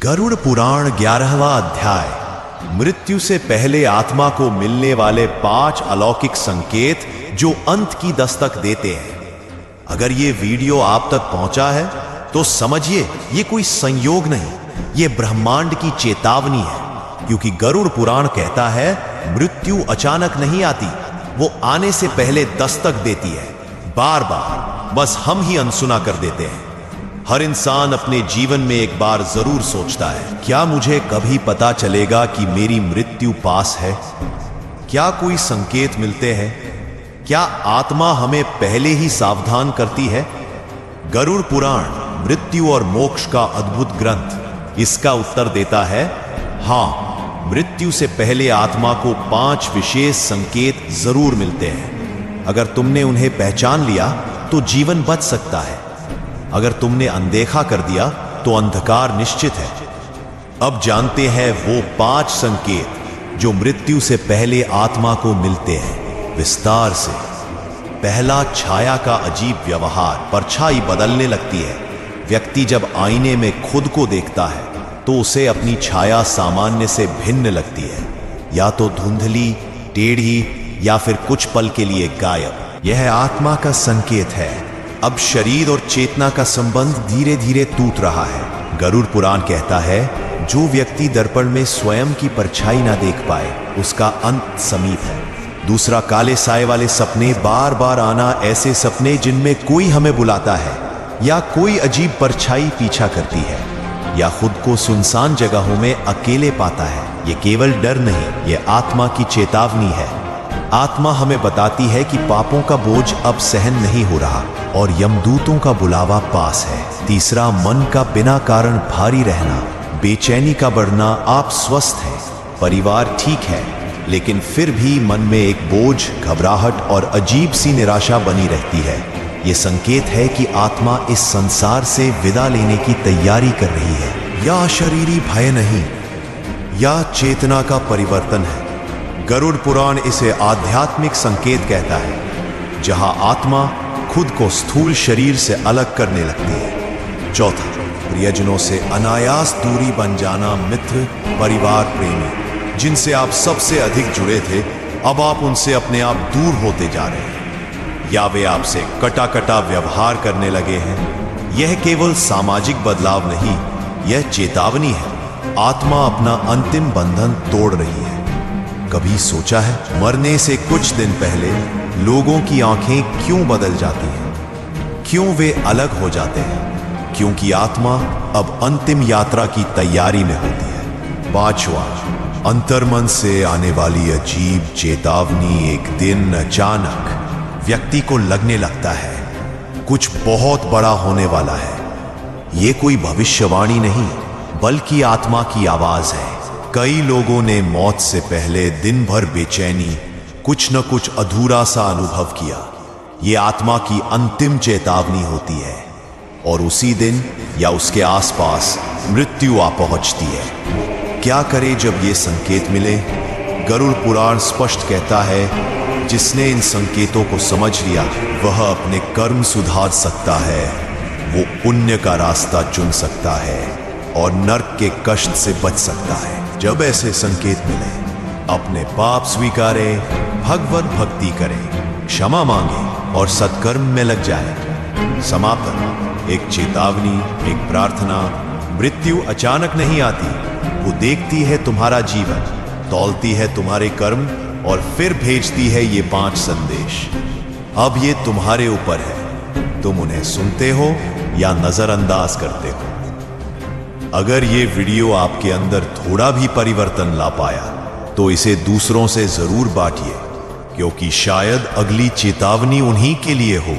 गरुड़ पुराण 11वां अध्याय। मृत्यु से पहले आत्मा को मिलने वाले 5 अलौकिक संकेत जो अंत की दस्तक देते हैं। अगर ये वीडियो आप तक पहुंचा है तो समझिए ये कोई संयोग नहीं, ये ब्रह्मांड की चेतावनी है। क्योंकि गरुड़ पुराण कहता है मृत्यु अचानक नहीं आती, वो आने से पहले दस्तक देती है, बार बार। बस हम ही अनसुना कर देते हैं। हर इंसान अपने जीवन में एक बार जरूर सोचता है, क्या मुझे कभी पता चलेगा कि मेरी मृत्यु पास है? क्या कोई संकेत मिलते हैं? क्या आत्मा हमें पहले ही सावधान करती है? गरुड़ पुराण मृत्यु और मोक्ष का अद्भुत ग्रंथ इसका उत्तर देता है, हां, मृत्यु से पहले आत्मा को 5 विशेष संकेत जरूर मिलते हैं। अगर तुमने उन्हें पहचान लिया तो जीवन बच सकता है। अगर तुमने अनदेखा कर दिया तो अंधकार निश्चित है। अब जानते हैं वो 5 संकेत जो मृत्यु से पहले आत्मा को मिलते हैं, विस्तार से। पहला, छाया का अजीब व्यवहार। परछाई बदलने लगती है। व्यक्ति जब आईने में खुद को देखता है तो उसे अपनी छाया सामान्य से भिन्न लगती है, या तो धुंधली, टेढ़ी, या फिर कुछ पल के लिए गायब। यह आत्मा का संकेत है। अब शरीर और चेतना का संबंध धीरे धीरे टूट रहा है। गरुड़ पुराण कहता है, जो व्यक्ति दर्पण में स्वयं की परछाई ना देख पाए उसका अंत समीप है। दूसरा, काले साए वाले सपने, बार बार आना। ऐसे सपने जिनमें कोई हमें बुलाता है, या कोई अजीब परछाई पीछा करती है, या खुद को सुनसान जगहों में अकेले पाता है। ये केवल डर नहीं, ये आत्मा की चेतावनी है। आत्मा हमें बताती है कि पापों का बोझ अब सहन नहीं हो रहा और यमदूतों का बुलावा पास है। तीसरा, मन का बिना कारण भारी रहना, बेचैनी का बढ़ना। आप स्वस्थ हैं, परिवार ठीक है, लेकिन फिर भी मन में एक बोझ, घबराहट और अजीब सी निराशा बनी रहती है। ये संकेत है कि आत्मा इस संसार से विदा लेने की तैयारी कर रही है। या शरीरी भय नहीं, या चेतना का परिवर्तन है। गरुड़ पुराण इसे आध्यात्मिक संकेत कहता है, जहां आत्मा खुद को स्थूल शरीर से अलग करने लगती है। चौथा, प्रियजनों से अनायास दूरी बन जाना। मित्र, परिवार, प्रेमी जिनसे आप सबसे अधिक जुड़े थे, अब आप उनसे अपने आप दूर होते जा रहे हैं, या वे आपसे कटा कटा व्यवहार करने लगे हैं। यह केवल सामाजिक बदलाव नहीं, यह चेतावनी है। आत्मा अपना अंतिम बंधन तोड़ रही है। कभी सोचा है, मरने से कुछ दिन पहले लोगों की आंखें क्यों बदल जाती हैं? क्यों वे अलग हो जाते हैं? क्योंकि आत्मा अब अंतिम यात्रा की तैयारी में होती है। 5वां, अंतर्मन से आने वाली अजीब चेतावनी। एक दिन अचानक व्यक्ति को लगने लगता है कुछ बहुत बड़ा होने वाला है। ये कोई भविष्यवाणी नहीं, बल्कि आत्मा की आवाज है। कई लोगों ने मौत से पहले दिन भर बेचैनी, कुछ न कुछ अधूरा सा अनुभव किया। ये आत्मा की अंतिम चेतावनी होती है, और उसी दिन या उसके आसपास मृत्यु आ पहुंचती है। क्या करे जब ये संकेत मिले? गरुड़ पुराण स्पष्ट कहता है, जिसने इन संकेतों को समझ लिया वह अपने कर्म सुधार सकता है, वो पुण्य का रास्ता चुन सकता है और नरक के कष्ट से बच सकता है। जब ऐसे संकेत मिले, अपने पाप स्वीकारे, भगवत भक्ति करें, क्षमा मांगे और सत्कर्म में लग जाए। समापन, एक चेतावनी, एक प्रार्थना। मृत्यु अचानक नहीं आती, वो देखती है तुम्हारा जीवन, तौलती है तुम्हारे कर्म और फिर भेजती है ये 5 संदेश। अब ये तुम्हारे ऊपर है, तुम उन्हें सुनते हो या नजरअंदाज करते हो। अगर ये वीडियो आपके अंदर थोड़ा भी परिवर्तन ला पाया तो इसे दूसरों से जरूर बांटिए, क्योंकि शायद अगली चेतावनी उन्हीं के लिए हो